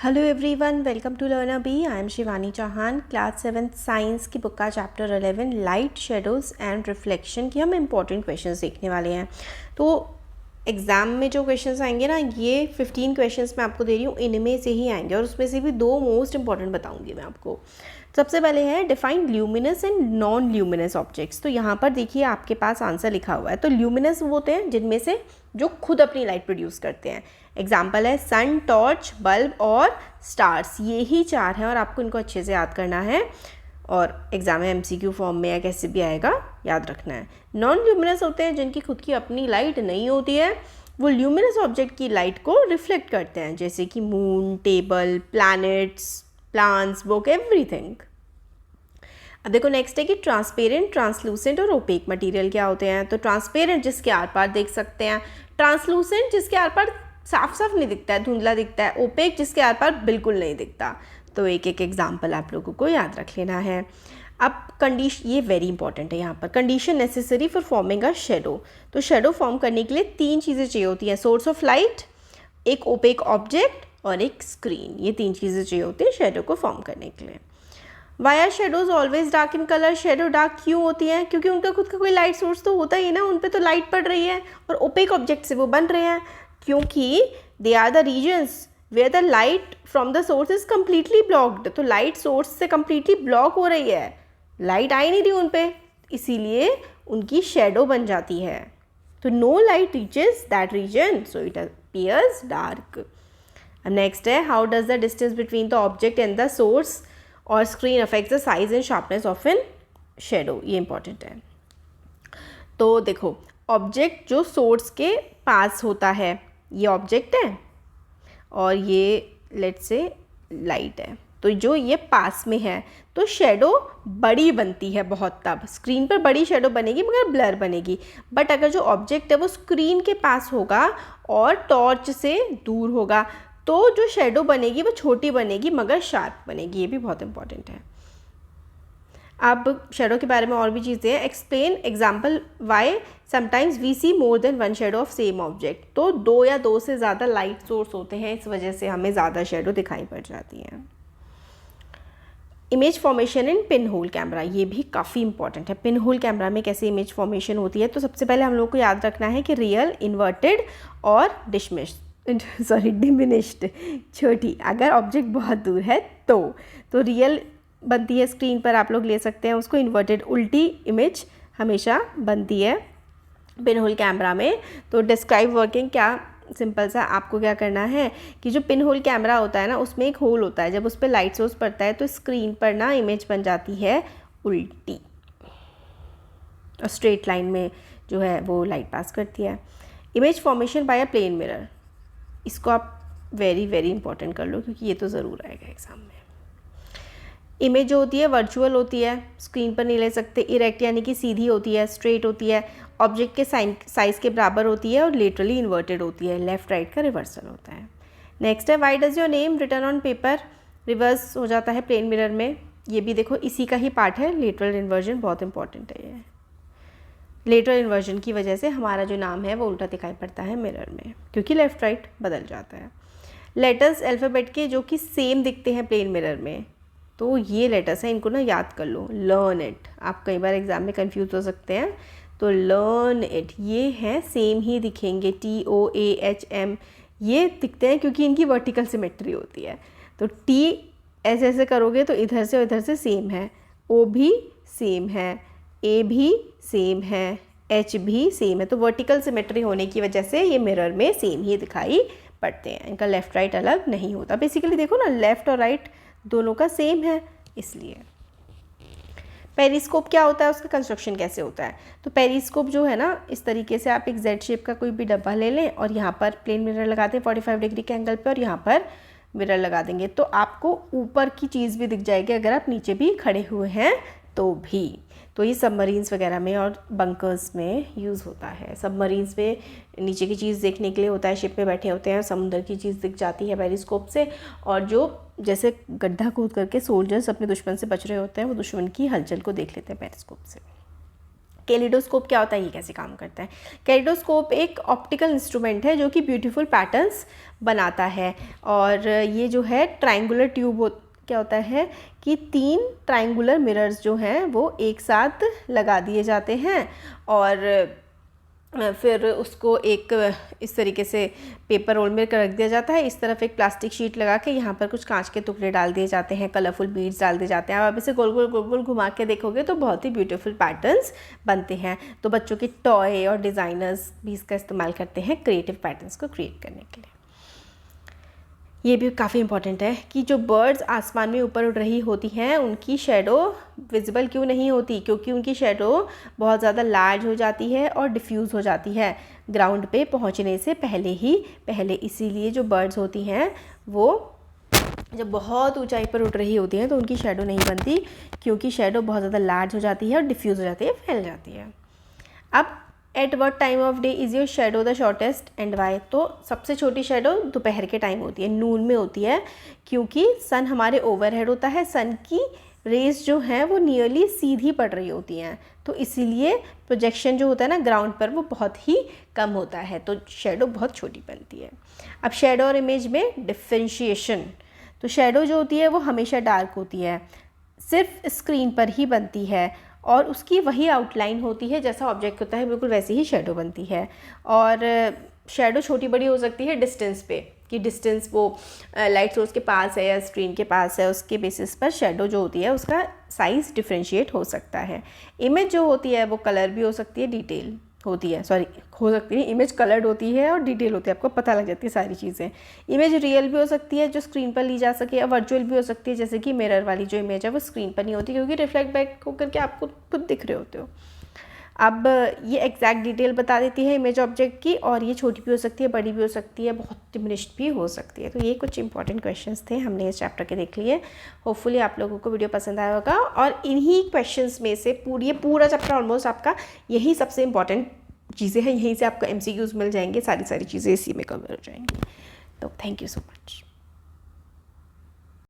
Hello everyone, welcome to learner B. I am Shivani Chauhan. Class 7 science की book का chapter 11 light shadows and reflection की हम important questions देखने वाले हैं। तो एग्ज़ाम में जो क्वेश्चंस आएंगे ना, ये 15 क्वेश्चंस मैं आपको दे रही हूँ, इनमें से ही आएंगे और उसमें से भी दो मोस्ट इंपॉर्टेंट बताऊँगी मैं आपको। सबसे पहले है define luminous and non luminous objects. तो यहाँ पर देखिए आपके पास आंसर लिखा हुआ है। तो ल्यूमिनस वो होते हैं जिनमें से जो खुद अपनी लाइट प्रोड्यूस करते हैं। एग्जाम्पल है सन, टॉर्च, बल्ब और स्टार्स। ये ही चार हैं और आपको इनको अच्छे से याद करना है और एग्जाम में एमसीक्यू फॉर्म में या कैसे भी आएगा, याद रखना है। नॉन ल्यूमिनस होते हैं जिनकी खुद की अपनी लाइट नहीं होती है, वो ल्यूमिनस ऑब्जेक्ट की लाइट को रिफ्लेक्ट करते हैं, जैसे कि moon, table, planets, plants, book, everything. अब देखो नेक्स्ट है कि ट्रांसपेरेंट, ट्रांसलूसेंट और ओपेक मटेरियल क्या होते हैं। तो ट्रांसपेरेंट जिसके आर पार देख सकते हैं, ट्रांसलूसेंट जिसके आर पार साफ साफ नहीं दिखता है, धुंधला दिखता है, ओपेक जिसके आर पार बिल्कुल नहीं दिखता। तो एक एक एग्जाम्पल आप लोगों को याद रख लेना है। अब कंडीशन, ये वेरी इंपॉर्टेंट है यहाँ पर, condition necessary for forming a shadow. तो शेडो फॉर्म करने के लिए तीन चीज़ें चाहिए होती हैं, सोर्स ऑफ लाइट, एक ओपेक ऑब्जेक्ट और एक स्क्रीन। ये तीन चीज़ें चाहिए होती हैं शेडो को फॉर्म करने के लिए। Why are shadows always dark in colour? Shadow dark क्यों होती हैं? क्योंकि उनका खुद का कोई लाइट सोर्स तो होता ही ना, उन पर तो लाइट पड़ रही है और ओपेक ऑब्जेक्ट से वो बन रहे हैं, क्योंकि they are the reasons where the light from the source is completely blocked. तो लाइट सोर्स से कम्प्लीटली ब्लॉक हो रही है, लाइट आई नहीं रही उन पर, इसीलिए उनकी शेडो बन जाती है। तो no light reaches that region, so it appears dark. Next है how does the distance between the object and the source और screen affects the size and sharpness of an shadow. ये इंपॉर्टेंट है। तो देखो ऑब्जेक्ट जो source के पास होता है, ये ऑब्जेक्ट है और ये लेट्स से लाइट है, तो जो ये पास में है तो शेडो बड़ी बनती है बहुत, तब स्क्रीन पर बड़ी शेडो बनेगी मगर ब्लर बनेगी। बट अगर जो ऑब्जेक्ट है वो स्क्रीन के पास होगा और टॉर्च से दूर होगा तो जो शेडो बनेगी वो छोटी बनेगी मगर शार्प बनेगी। ये भी बहुत इंपॉर्टेंट है। अब शेडो के बारे में और भी चीज़ें हैं। Explain example why sometimes we see more than one shadow of same object. तो दो या दो से ज़्यादा लाइट सोर्स होते हैं, इस वजह से हमें ज़्यादा शेडो दिखाई पड़ जाती है। इमेज फॉर्मेशन इन पिन होल कैमरा, ये भी काफ़ी इंपॉर्टेंट है। पिन होल कैमरा में कैसे इमेज फॉर्मेशन होती है? तो सबसे पहले हम लोग को याद रखना है कि रियल, इन्वर्टेड और डिमिनिश्ड, छोटी। अगर ऑब्जेक्ट बहुत दूर है तो रियल बनती है स्क्रीन पर, आप लोग ले सकते हैं उसको। इन्वर्टेड, उल्टी इमेज हमेशा बनती है पिन होल कैमरा में। तो डिस्क्राइब वर्किंग, क्या सिंपल सा आपको क्या करना है कि जो पिन होल कैमरा होता है ना, उसमें एक होल होता है, जब उस पर लाइट सोर्स पड़ता है तो स्क्रीन पर ना इमेज बन जाती है उल्टी और स्ट्रेट लाइन में जो है वो लाइट पास करती है। Image formation by a plane mirror, इसको आप वेरी वेरी इंपॉर्टेंट कर लो क्योंकि ये तो ज़रूर आएगा एग्जाम में। इमेज जो होती है वर्चुअल होती है, स्क्रीन पर नहीं ले सकते। इरेक्ट यानी कि सीधी होती है, स्ट्रेट होती है, ऑब्जेक्ट के साइज के बराबर होती है और लेटरली इन्वर्टेड होती है, लेफ्ट राइट का रिवर्सल होता है। नेक्स्ट है why does your name return on paper? Reverse हो जाता है प्लेन मिरर में। ये भी देखो इसी का ही पार्ट है, लेटरल इन्वर्जन, बहुत इंपॉर्टेंट है ये। लेटरल इन्वर्जन की वजह से हमारा जो नाम है वो उल्टा दिखाई पड़ता है मिरर में, क्योंकि लेफ़्ट राइट बदल जाता है। लेटर्स अल्फ़ाबेट के जो कि सेम दिखते हैं प्लेन मिरर में, तो ये लेटर्स हैं, इनको ना याद कर लो। लर्न इट, आप कई बार एग्जाम में कंफ्यूज हो सकते हैं, तो लर्न इट ये हैं, सेम ही दिखेंगे। TOAHM ये दिखते हैं क्योंकि इनकी वर्टिकल सिमेट्री होती है। तो T ऐसे ऐसे करोगे तो इधर से और इधर से सेम है, O भी सेम है, A भी सेम है, H भी सेम है। तो वर्टिकल सिमेट्री होने की वजह से ये मिरर में सेम ही दिखाई पड़ते हैं, इनका लेफ़्ट राइट अलग नहीं होता। बेसिकली देखो ना, लेफ़्ट और राइट दोनों का सेम है इसलिए। पेरिस्कोप क्या होता है, उसका कंस्ट्रक्शन कैसे होता है? तो पेरिस्कोप जो है ना, इस तरीके से आप एक जेड शेप का कोई भी डब्बा ले लें और यहाँ पर प्लेन मिरर लगाते हैं 45 डिग्री के एंगल पे और यहाँ पर मिरर लगा देंगे, तो आपको ऊपर की चीज़ भी दिख जाएगी अगर आप नीचे भी खड़े हुए हैं तो भी। तो ये सबमरीन्स वगैरह में और बंकर्स में यूज़ होता है। सबमरीन्स में नीचे की चीज़ देखने के लिए होता है, शिप में बैठे होते हैं, समुद्र की चीज़ दिख जाती है पेरिस्कोप से। और जो जैसे गड्ढा कूद करके सोल्जर्स अपने दुश्मन से बच रहे होते हैं, वो दुश्मन की हलचल को देख लेते हैं पेरिस्कोप से। कैलिडोस्कोप क्या होता है, ये कैसे काम करता है? कैलिडोस्कोप एक ऑप्टिकल इंस्ट्रूमेंट है जो कि ब्यूटीफुल पैटर्न्स बनाता है। और ये जो है ट्रायंगुलर ट्यूब क्या होता है कि 3 ट्रायंगुलर मिरर्स जो हैं वो एक साथ लगा दिए जाते हैं और फिर उसको एक इस तरीके से पेपर रोल में रख दिया जाता है। इस तरफ एक प्लास्टिक शीट लगा के यहाँ पर कुछ कांच के टुकड़े डाल दिए जाते हैं, कलरफुल बीड्स डाल दिए जाते हैं। आप इसे गोल गोल गोल गोल घुमा के देखोगे तो बहुत ही ब्यूटीफुल पैटर्न्स बनते हैं। तो बच्चों के टॉय और डिज़ाइनर्स भी इसका इस्तेमाल करते हैं क्रिएटिव पैटर्न्स को क्रिएट करने के लिए। ये भी काफ़ी इंपॉर्टेंट है कि जो बर्ड्स आसमान में ऊपर उड़ रही होती हैं उनकी शेडो विजिबल क्यों नहीं होती, क्योंकि उनकी शेडो बहुत ज़्यादा लार्ज हो जाती है और डिफ्यूज़ हो जाती है ग्राउंड पे पहुंचने से पहले। इसीलिए जो बर्ड्स होती हैं वो जब बहुत ऊंचाई पर उड़ रही होती हैं तो उनकी शेडो नहीं बनती, क्योंकि शेडो बहुत ज़्यादा लार्ज हो जाती है और डिफ्यूज़ हो जाती है, फैल जाती है। अब at what time of day is your shadow the shortest and why? तो सबसे छोटी शेडो दोपहर के टाइम होती है, नून में होती है, क्योंकि सन हमारे ओवरहेड होता है, सन की रेज जो हैं वो नियरली सीधी पड़ रही होती हैं, तो इसीलिए प्रोजेक्शन जो होता है ना ग्राउंड पर वो बहुत ही कम होता है, तो शेडो बहुत छोटी बनती है। अब शेडो और इमेज में डिफ्रेंशिएशन, तो शेडो जो होती है वो हमेशा डार्क होती है, सिर्फ स्क्रीन पर ही बनती है और उसकी वही आउटलाइन होती है, जैसा ऑब्जेक्ट होता है बिल्कुल वैसी ही शेडो बनती है। और शेडो छोटी बड़ी हो सकती है डिस्टेंस पे, कि डिस्टेंस वो लाइट सोर्स के पास है या स्क्रीन के पास है, उसके बेसिस पर शेडो जो होती है उसका साइज़ डिफ्रेंशिएट हो सकता है। इमेज जो होती है वो कलर भी हो सकती है, डिटेल होती है, हो सकती है, इमेज कलर्ड होती है और डिटेल होती है, आपको पता लग जाती है सारी चीज़ें। इमेज रियल भी हो सकती है जो स्क्रीन पर ली जा सके, या वर्चुअल भी हो सकती है, जैसे कि मिरर वाली जो इमेज है वो स्क्रीन पर नहीं होती, क्योंकि रिफ्लेक्ट बैक होकर के आपको खुद दिख रहे होते हो। अब ये एग्जैक्ट डिटेल बता देती है इमेज ऑब्जेक्ट की, और ये छोटी भी हो सकती है, बड़ी भी हो सकती है, बहुत डिमिनिश्ड भी हो सकती है। तो ये कुछ इंपॉर्टेंट क्वेश्चंस थे, हमने इस चैप्टर के देख लिए। होपफुली आप लोगों को वीडियो पसंद आया होगा, और इन्हीं क्वेश्चंस में से पूरा चैप्टर ऑलमोस्ट आपका यही सबसे इंपॉर्टेंट चीज़ें हैं, यहीं से आपको MCQs मिल जाएंगे, सारी चीज़ें इसी में कवर हो जाएंगी। तो थैंक यू सो मच।